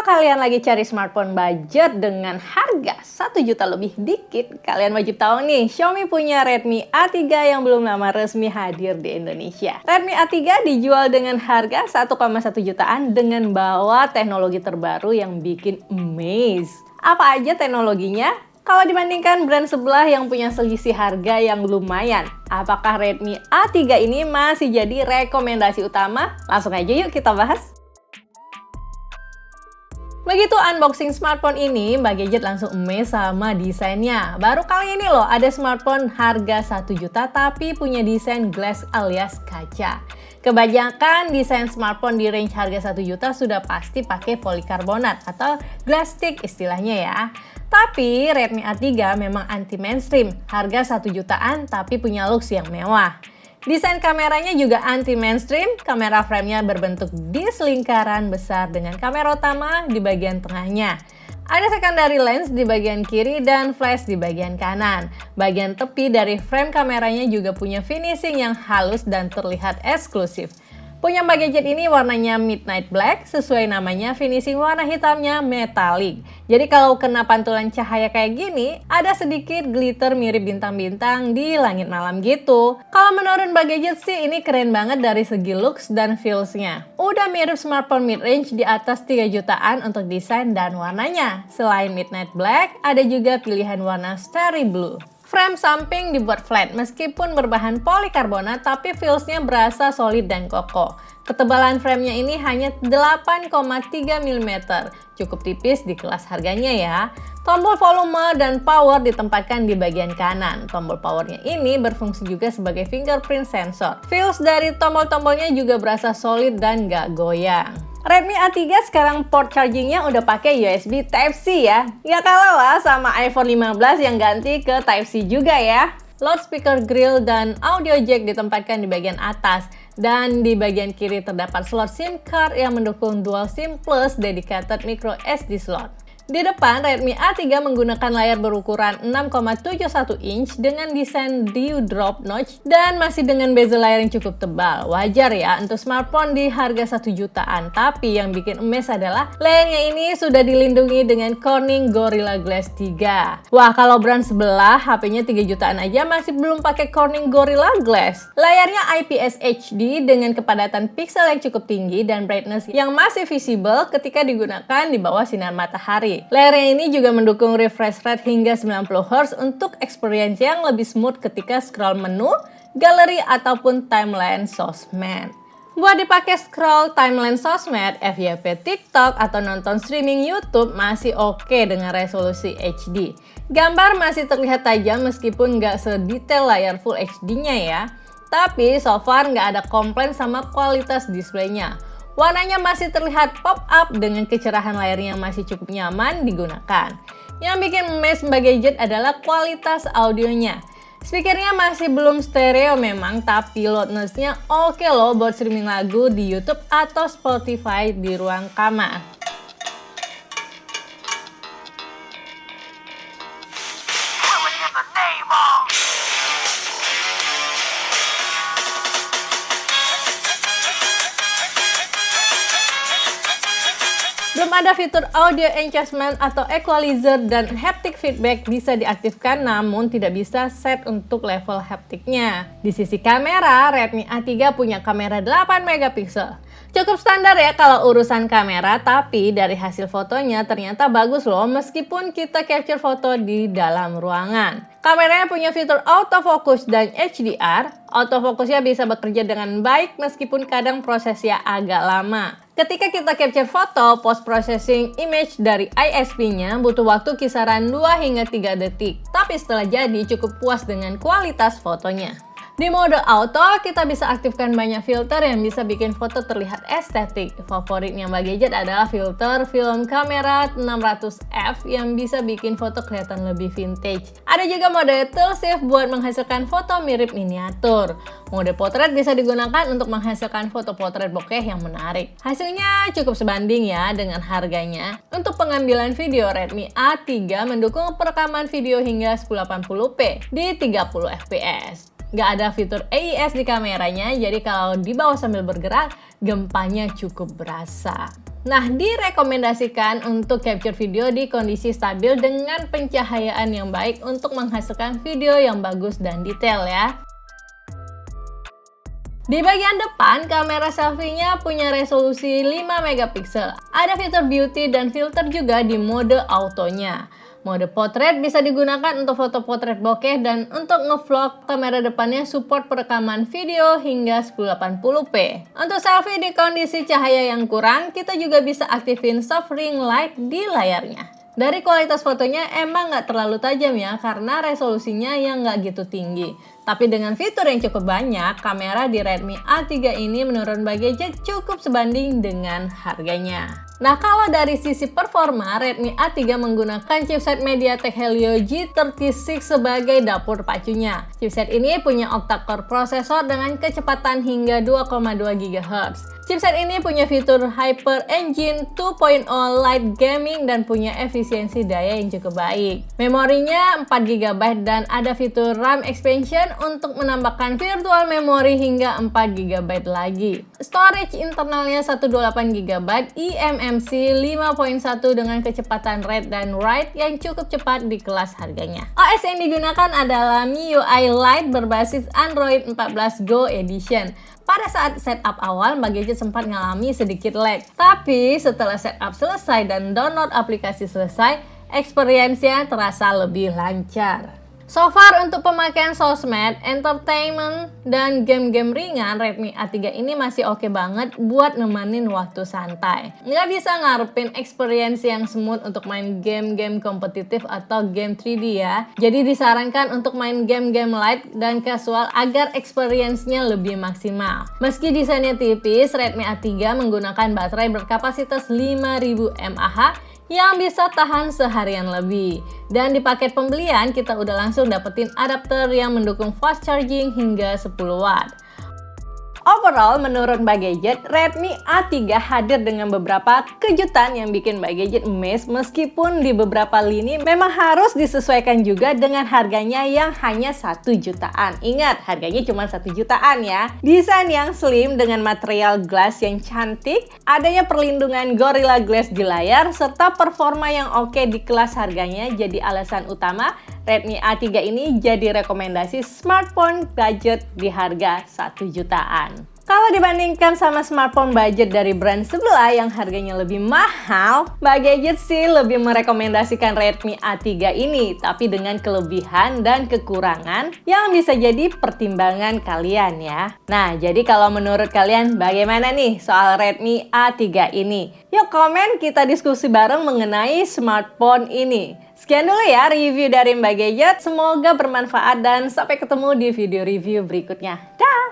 kalian lagi cari smartphone budget dengan harga 1 juta lebih dikit, kalian wajib tahu nih, Xiaomi punya Redmi A3 yang belum lama resmi hadir di Indonesia. Redmi A3 dijual dengan harga 1,1 jutaan dengan bawa teknologi terbaru yang bikin amaze. Apa aja teknologinya? Kalau dibandingkan brand sebelah yang punya selisih harga yang lumayan, apakah Redmi A3 ini masih jadi rekomendasi utama? Langsung aja yuk kita bahas. Begitu unboxing smartphone ini, Mbak Gadget langsung amazed sama desainnya. Baru kali ini loh ada smartphone harga 1 juta tapi punya desain glass alias kaca. Kebanyakan desain smartphone di range harga 1 juta sudah pasti pakai polikarbonat atau glass stick istilahnya ya. Tapi Redmi A3 memang anti mainstream, harga 1 jutaan tapi punya looks yang mewah. Desain kameranya juga anti mainstream, kamera framenya berbentuk disk lingkaran besar dengan kamera utama di bagian tengahnya. Ada secondary lens di bagian kiri dan flash di bagian kanan. Bagian tepi dari frame kameranya juga punya finishing yang halus dan terlihat eksklusif. Punya Mbak Gadget ini warnanya midnight black, sesuai namanya finishing warna hitamnya metallic. Jadi kalau kena pantulan cahaya kayak gini, ada sedikit glitter mirip bintang-bintang di langit malam gitu. Kalau menurut Mbak Gadget sih ini keren banget dari segi looks dan feels-nya. Udah mirip smartphone mid-range di atas 3 jutaan untuk desain dan warnanya. Selain midnight black, ada juga pilihan warna starry blue. Frame samping dibuat flat meskipun berbahan polikarbonat tapi feels-nya berasa solid dan kokoh. Ketebalan framenya ini hanya 8,3 mm, cukup tipis di kelas harganya ya. Tombol volume dan power ditempatkan di bagian kanan. Tombol powernya ini berfungsi juga sebagai fingerprint sensor. Feels dari tombol-tombolnya juga berasa solid dan gak goyang. Redmi A3 sekarang port chargingnya udah pakai USB Type-C ya. Ya kalah lah sama iPhone 15 yang ganti ke Type-C juga ya. Loudspeaker grill dan audio jack ditempatkan di bagian atas. Dan di bagian kiri terdapat slot SIM card yang mendukung dual SIM plus dedicated micro SD slot. Di depan, Redmi A3 menggunakan layar berukuran 6,71 inch dengan desain dewdrop notch dan masih dengan bezel layar yang cukup tebal. Wajar ya untuk smartphone di harga 1 jutaan, tapi yang bikin emes adalah layarnya ini sudah dilindungi dengan Corning Gorilla Glass 3. Wah, kalau brand sebelah HP-nya 3 jutaan aja masih belum pakai Corning Gorilla Glass. Layarnya IPS HD dengan kepadatan pixel yang cukup tinggi dan brightness yang masih visible ketika digunakan di bawah sinar matahari. Layarnya ini juga mendukung refresh rate hingga 90Hz untuk experience yang lebih smooth ketika scroll menu, galeri, ataupun timeline sosmed. Buat dipakai scroll timeline sosmed, FYP TikTok, atau nonton streaming YouTube masih oke dengan resolusi HD. Gambar masih terlihat tajam meskipun nggak sedetail layar Full HD-nya ya. Tapi so far nggak ada komplain sama kualitas displaynya. Warnanya masih terlihat pop-up dengan kecerahan layarnya yang masih cukup nyaman digunakan. Yang bikin emes Mbak Gadget adalah kualitas audionya. Speakernya masih belum stereo memang, tapi loudness-nya oke loh buat streaming lagu di YouTube atau Spotify di ruang kamar. Belum ada fitur audio enhancement atau equalizer dan haptic feedback bisa diaktifkan namun tidak bisa set untuk level haptiknya. Di sisi kamera, Redmi A3 punya kamera 8 megapiksel. Cukup standar ya kalau urusan kamera, tapi dari hasil fotonya ternyata bagus loh meskipun kita capture foto di dalam ruangan. Kameranya punya fitur autofocus dan HDR. Autofocusnya bisa bekerja dengan baik meskipun kadang prosesnya agak lama. Ketika kita capture foto, post-processing image dari ISP-nya butuh waktu kisaran 2 hingga 3 detik. Tapi setelah jadi cukup puas dengan kualitas fotonya. Di mode auto, kita bisa aktifkan banyak filter yang bisa bikin foto terlihat estetik. Favoritnya Mbak Gadget adalah filter film kamera 600f yang bisa bikin foto kelihatan lebih vintage. Ada juga mode Tilt Shift buat menghasilkan foto mirip miniatur. Mode potret bisa digunakan untuk menghasilkan foto potret bokeh yang menarik. Hasilnya cukup sebanding ya dengan harganya. Untuk pengambilan video, Redmi A3 mendukung perekaman video hingga 1080p di 30 fps. Nggak ada fitur AIS di kameranya, jadi kalau dibawa sambil bergerak, gempanya cukup berasa. Nah, direkomendasikan untuk capture video di kondisi stabil dengan pencahayaan yang baik untuk menghasilkan video yang bagus dan detail ya. Di bagian depan, kamera selfie-nya punya resolusi 5 megapiksel. Ada fitur beauty dan filter juga di mode autonya. Mode potret bisa digunakan untuk foto potret bokeh, dan untuk ngevlog, kamera depannya support perekaman video hingga 1080p. Untuk selfie di kondisi cahaya yang kurang, kita juga bisa aktifin soft ring light di layarnya. Dari kualitas fotonya emang nggak terlalu tajam ya, karena resolusinya yang nggak gitu tinggi. Tapi dengan fitur yang cukup banyak, kamera di Redmi A3 ini menurut Mbak Gadget cukup sebanding dengan harganya. Nah, kalau dari sisi performa, Redmi A3 menggunakan chipset MediaTek Helio G36 sebagai dapur pacunya. Chipset ini punya octa-core prosesor dengan kecepatan hingga 2,2 GHz. Chipset ini punya fitur Hyper Engine 2.0 Light Gaming dan punya efisiensi daya yang cukup baik. Memorinya 4 GB dan ada fitur RAM expansion untuk menambahkan virtual memory hingga 4 GB lagi. Storage internalnya 128 GB eMMC 5.1 dengan kecepatan read dan write yang cukup cepat di kelas harganya. OS yang digunakan adalah MIUI Lite berbasis Android 14 Go Edition. Pada saat setup awal, Mbak Gadget sempat mengalami sedikit lag. Tapi setelah setup selesai dan download aplikasi selesai, experience-nya terasa lebih lancar. So far untuk pemakaian sosmed, entertainment, dan game-game ringan, Redmi A3 ini masih oke banget buat nemenin waktu santai. Nggak bisa ngarepin experience yang smooth untuk main game-game kompetitif atau game 3D ya. Jadi disarankan untuk main game-game light dan casual agar experience-nya lebih maksimal. Meski desainnya tipis, Redmi A3 menggunakan baterai berkapasitas 5000 mAh yang bisa tahan seharian lebih. Dan di paket pembelian kita udah langsung dapetin adapter yang mendukung fast charging hingga 10 watt. Overall, menurut Mbak Gadget, Redmi A3 hadir dengan beberapa kejutan yang bikin Mbak Gadget amazed, meskipun di beberapa lini memang harus disesuaikan juga dengan harganya yang hanya 1 jutaan. Ingat, harganya cuma 1 jutaan ya. Desain yang slim dengan material glass yang cantik, adanya perlindungan Gorilla Glass di layar, serta performa yang oke di kelas harganya jadi alasan utama Redmi A3 ini jadi rekomendasi smartphone budget di harga 1 jutaan. Kalau dibandingkan sama smartphone budget dari brand sebelah yang harganya lebih mahal, Mbak Gadget sih lebih merekomendasikan Redmi A3 ini, tapi dengan kelebihan dan kekurangan yang bisa jadi pertimbangan kalian ya. Nah, jadi kalau menurut kalian bagaimana nih soal Redmi A3 ini? Yuk komen, kita diskusi bareng mengenai smartphone ini. Sekian dulu ya review dari Mbak Gadget, semoga bermanfaat dan sampai ketemu di video review berikutnya. Dah!